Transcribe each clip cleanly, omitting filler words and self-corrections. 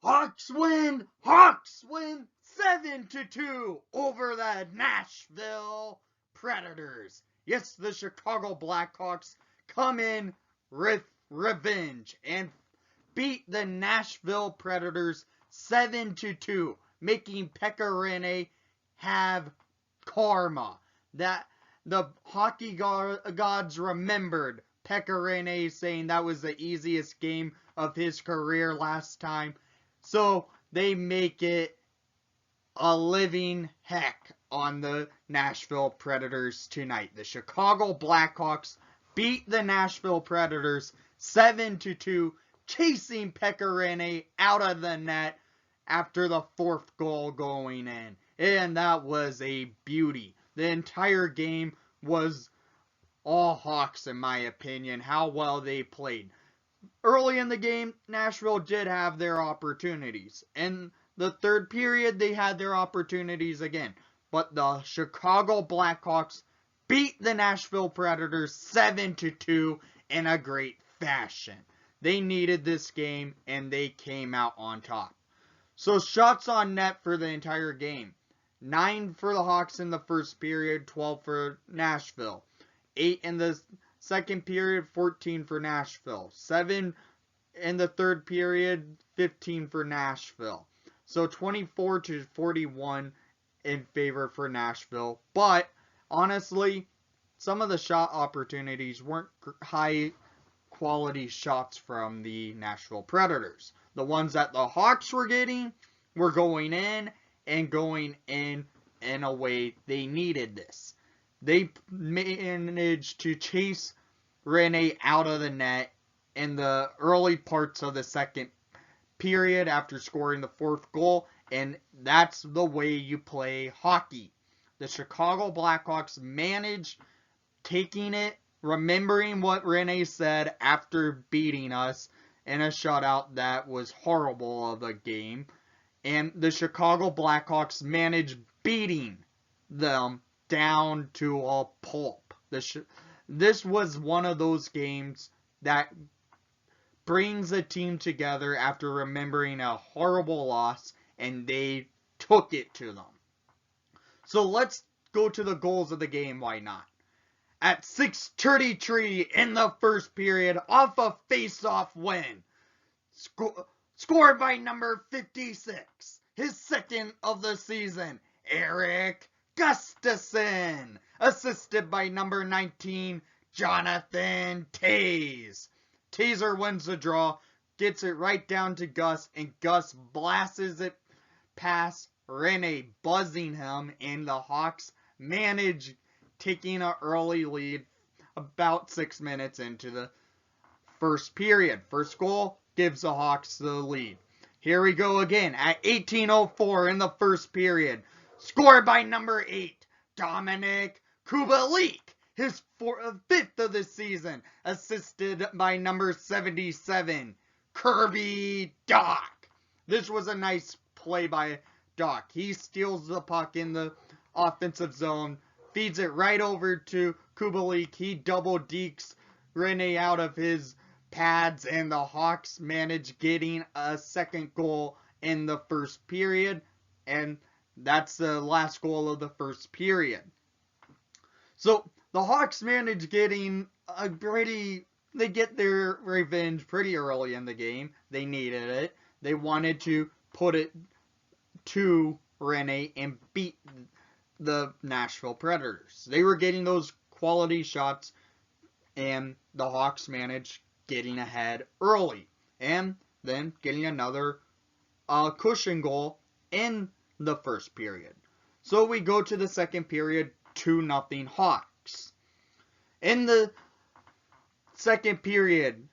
Hawks win! Hawks win 7-2 over the Nashville Predators. Yes, the Chicago Blackhawks come in with revenge and beat the Nashville Predators 7-2, making Pekka Rinne have karma. That the hockey gods remembered Pekka Rinne saying that was the easiest game of his career last time. So they make it a living heck on the Nashville Predators tonight. The Chicago Blackhawks beat the Nashville Predators 7-2, chasing Pekka Rinne out of the net after the fourth goal going in. And that was a beauty. The entire game was all Hawks, in my opinion, how well they played. Early in the game, Nashville did have their opportunities. In the third period, they had their opportunities again. But the Chicago Blackhawks beat the Nashville Predators 7-2 in a great fashion. They needed this game, and they came out on top. So shots on net for the entire game. 9 for the Hawks in the first period, 12 for Nashville. 8 in the second period, 14 for Nashville. 7 in the third period, 15 for Nashville. So 24-41 in favor for Nashville. But honestly, some of the shot opportunities weren't high quality shots from the Nashville Predators. The ones that the Hawks were getting were going in a way they needed this. They managed to chase Rinne out of the net in the early parts of the second period after scoring the fourth goal, and that's the way you play hockey. The Chicago Blackhawks managed taking it, remembering what Rinne said after beating us in a shutout that was horrible of a game, and the Chicago Blackhawks managed beating them down to a pulp. This was one of those games that brings a team together after remembering a horrible loss, and they took it to them. So let's go to the goals of the game, why not? At 6:33 in the first period, off a face-off win. Scored by number 56, his second of the season, Erik Gustafsson. Assisted by number 19, Jonathan Toews. Taser wins the draw, gets it right down to Gus, and Gus blasts it past Rinne, buzzing him, and the Hawks manage taking an early lead about 6 minutes into the first period. First goal gives the Hawks the lead. Here we go again at 18:04 in the first period. Scored by number 8, Dominik Kubalik, his fifth of the season. Assisted by number 77, Kirby Dach. This was a nice play by Dach. He steals the puck in the offensive zone, feeds it right over to Kubalik. He double dekes Rinne out of his pads, and the Hawks manage getting a second goal in the first period, and that's the last goal of the first period. So the Hawks manage getting they get their revenge pretty early in the game. They needed it. They wanted to put it to Rinne and beat the Nashville Predators. They were getting those quality shots, and the Hawks managed getting ahead early, and then getting another cushion goal in the first period. So we go to the second period, 2-0 Hawks. In the second period,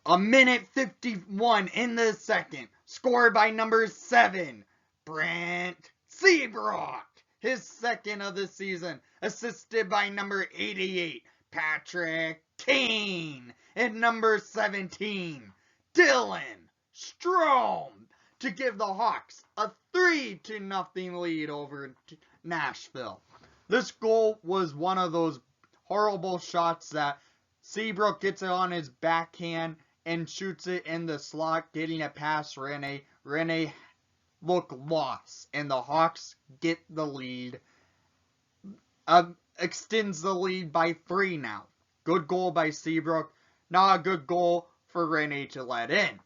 a minute 51 in the second, scored by number 7, Brent Seabrook, his second of the season, assisted by number 88, Patrick Kane, and number 17, Dylan Strome, to give the Hawks a 3-0 lead over Nashville. This goal was one of those horrible shots that Seabrook gets it on his backhand and shoots it in the slot, getting it past Rinne. Rinne look lost, and the Hawks get the lead. Extends the lead by 3 now. Good goal by Seabrook. Not a good goal for Rinne to let in.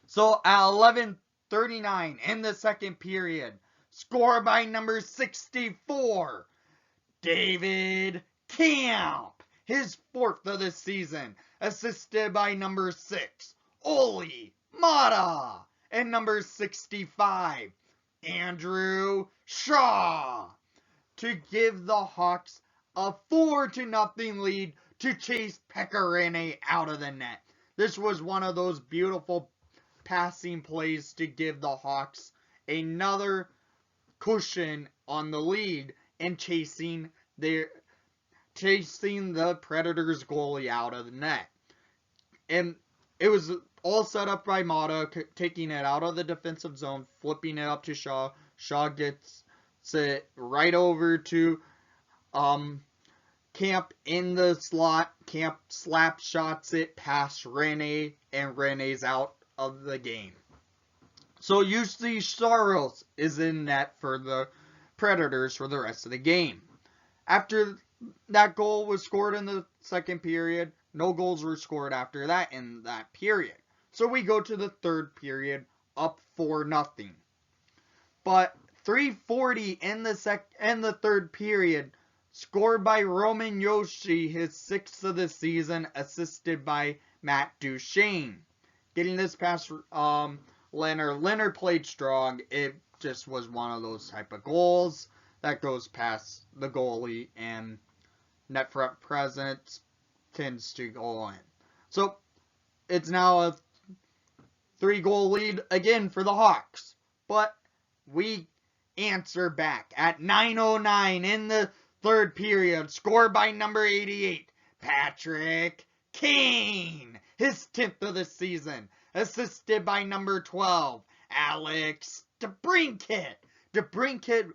So at 11:39 in the second period, score by number 64, David Kampf, his 4th of the season, assisted by number 6, Oli Mata, and number 65, Andrew Shaw, to give the Hawks a 4-0 lead to chase Pekka Rinne out of the net. This was one of those beautiful passing plays to give the Hawks another cushion on the lead and chasing the Predators goalie out of the net. And it was all set up by Mata, taking it out of the defensive zone, flipping it up to Shaw. Shaw gets it right over to Kampf in the slot. Kampf slap shots it past Rinne, and Rinne's out of the game. So UC Saros is in net for the Predators for the rest of the game. After that goal was scored in the second period, no goals were scored after that in that period. So we go to the third period, up 4-0. But 3:40 in the third period, scored by Roman Josi, his 6th of the season, assisted by Matt Duchene. Getting this past Leonard. Leonard played strong. It just was one of those type of goals that goes past the goalie, and net front presence tends to go in. So it's now a 3-goal lead again for the Hawks. But we answer back at 9:09 in the third period, scored by number 88, Patrick Kane, his 10th of the season, assisted by number 12, Alex DeBrincat. DeBrincat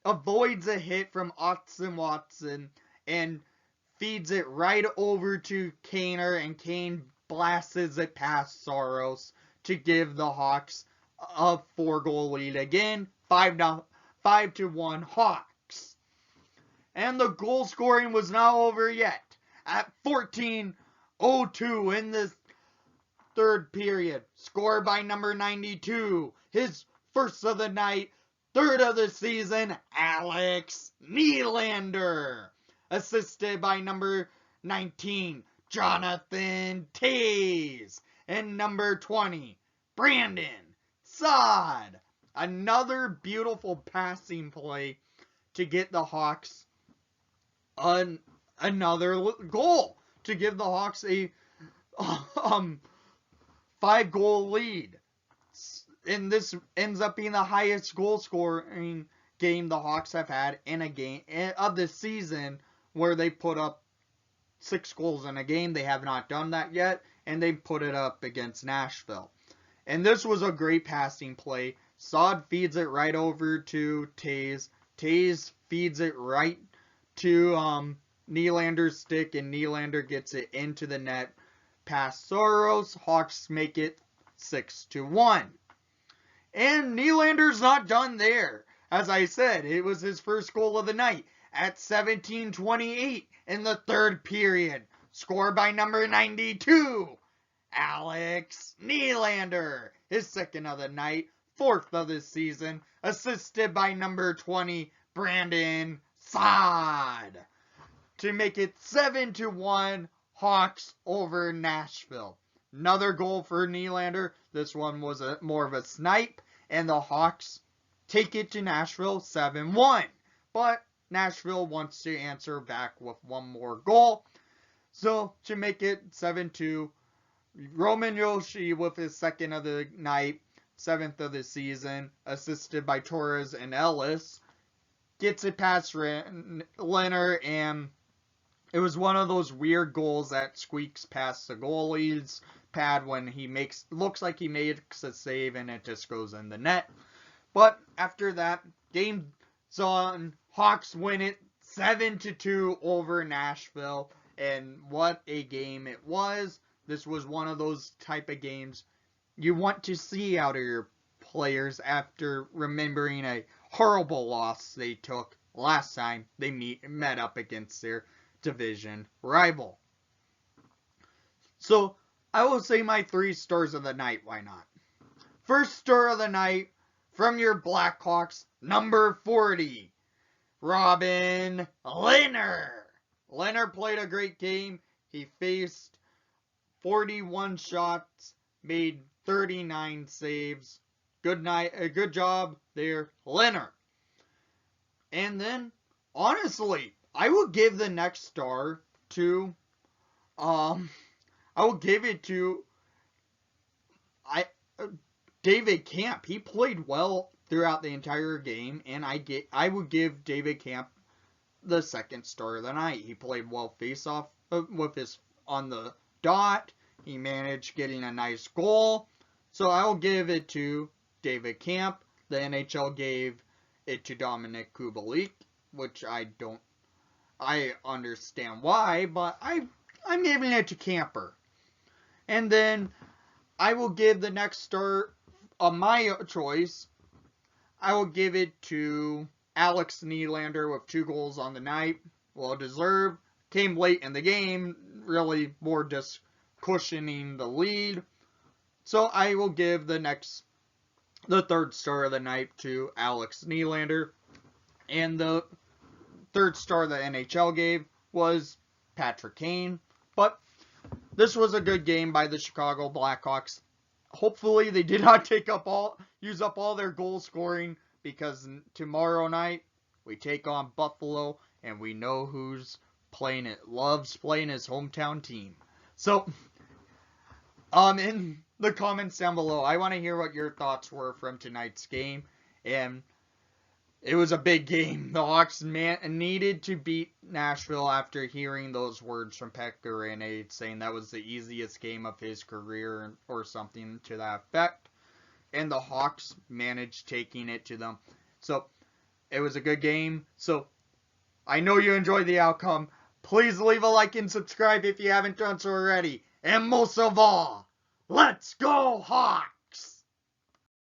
avoids a hit from Austin Watson and feeds it right over to Kaner, and Kane blasts it past Saros to give the Hawks a 4-goal lead again, 5-1 Hawks. And the goal scoring was not over yet. At 14:02 in the third period, scored by number 92, his 1st of the night, 3rd of the season, Alex Nylander, assisted by number 19, Jonathan Toews, and number 20, Brandon Saad. Another beautiful passing play to get the Hawks another goal, to give the Hawks a 5-goal lead. And this ends up being the highest goal scoring game the Hawks have had in a game of the season, where they put up 6 goals in a game. They have not done that yet, and they put it up against Nashville. And this was a great passing play. Saad feeds it right over to Toews. Toews feeds it right to Nylander's stick, and Nylander gets it into the net past Saros. Hawks make it 6-1. And Nylander's not done there. As I said, it was his first goal of the night at 17:28 in the third period, scored by number 92, Alex Nylander, his 2nd of the night, 4th of the season, assisted by number 20, Brandon Saad, to make it 7-1 Hawks over Nashville. Another goal for Nylander. This one was more of a snipe, and the Hawks take it to Nashville 7-1. But Nashville wants to answer back with one more goal. So to make it 7-2, Roman Josi with his 2nd of the night, 7th of the season, assisted by Torres and Ellis, gets it past Leonard, and it was one of those weird goals that squeaks past the goalie's pad when he looks like he makes a save, and it just goes in the net. But after that, game's on. Hawks win it 7-2 over Nashville, and what a game it was. This was one of those type of games you want to see out of your players after remembering a horrible loss they took last time they met up against their division rival. So, I will say my 3 stars of the night, why not? First star of the night, from your Blackhawks, number 40, Robin Rinne. Rinne played a great game. He faced 41 shots, made 39 saves. Good job there, Rinne. And then, honestly, I will give the next star to, I will give it to David Kampf. He played well throughout the entire game, and I would give David Kampf the second star of the night. He played well face-off with his on the dot. He managed getting a nice goal. So I will give it to David Kampf. The NHL gave it to Dominic Kubalik, which I understand why, but I'm giving it to Camper. And then I will give the next star of my choice. I will give it to Alex Nylander with 2 goals on the night. Well deserved. Came late in the game, really more just cushioning the lead. So I will give the third star of the night to Alex Nylander. And the third star the NHL gave was Patrick Kane. But this was a good game by the Chicago Blackhawks. Hopefully they did not use up all their goal scoring, because tomorrow night we take on Buffalo, and we know who's loves playing his hometown team. So, in the comments down below, I want to hear what your thoughts were from tonight's game. And it was a big game. The Hawks needed to beat Nashville after hearing those words from Pekka Rinne saying that was the easiest game of his career or something to that effect. And the Hawks managed taking it to them. So, it was a good game. So, I know you enjoyed the outcome. Please leave a like and subscribe if you haven't done so already. And most of all, let's go Hawks!